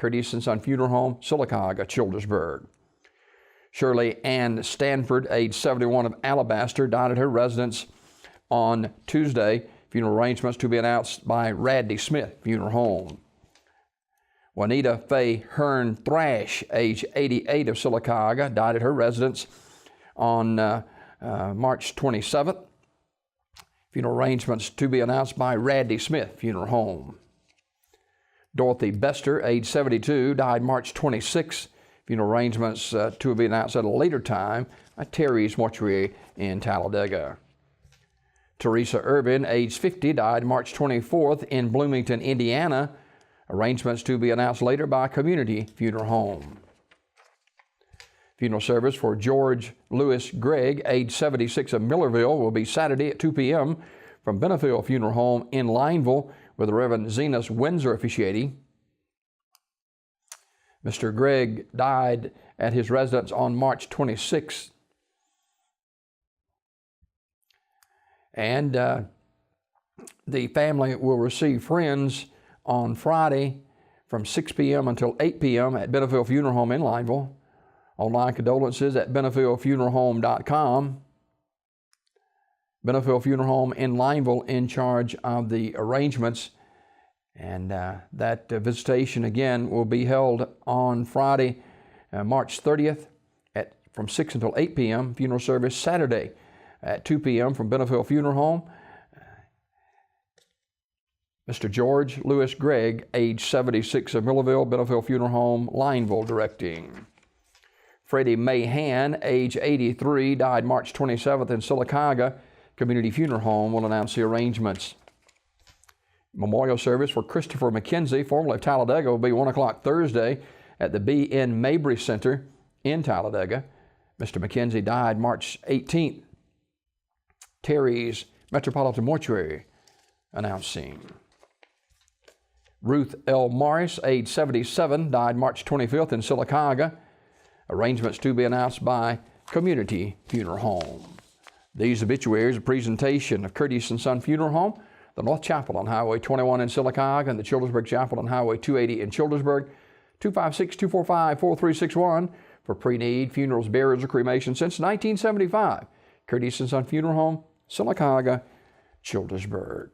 Curtis and Son Funeral Home, Sylacauga, Childersburg. Shirley Ann Stanford, age 71, of Alabaster, died at her residence on Tuesday. Funeral arrangements to be announced by Radley Smith Funeral Home. Juanita Faye Hearn Thrash, age 88, of Sylacauga, died at her residence on March 27th. Funeral arrangements to be announced by Radley Smith Funeral Home. Dorothy Bester, age 72, died March 26th. Funeral arrangements to be announced at a later time at Terry's Mortuary in Talladega. Teresa Irvin, age 50, died March 24th in Bloomington, Indiana. Arrangements to be announced later by Community Funeral Home. Funeral service for George Lewis Gregg, age 76, of Millerville, will be Saturday at 2 p.m. from Benefield Funeral Home in Lineville, with the Reverend Zenas Windsor officiating. Mr. Gregg died at his residence on March 26th. And the family will receive friends on Friday from 6 p.m. until 8 p.m. at Benefield Funeral Home in Lineville. Online condolences at benefieldfuneralhome.com. Benefield Funeral Home in Lineville in charge of the arrangements. And that visitation again will be held on Friday, March 30th from 6 until 8 p.m. Funeral service Saturday at 2 p.m. from Benefield Funeral Home. Mr. George Lewis Gregg, age 76, of Millerville, Benefield Funeral Home, Lineville, directing. Freddie Mahan, age 83, died March 27th in Sylacauga. Community Funeral Home will announce the arrangements. Memorial service for Christopher McKenzie, formerly of Talladega, will be 1 o'clock Thursday at the B.N. Mabry Center in Talladega. Mr. McKenzie died March 18th. Terry's Metropolitan Mortuary announcing. Ruth L. Morris, age 77, died March 25th in Sylacauga. Arrangements to be announced by Community Funeral Home. These obituaries are a presentation of Curtis and Son Funeral Home, the North Chapel on Highway 21 in Sylacauga, and the Childersburg Chapel on Highway 280 in Childersburg. 256-245-4361 for pre-need funerals, burials, or cremation since 1975. Curtis and Son Funeral Home, Sylacauga, Childersburg.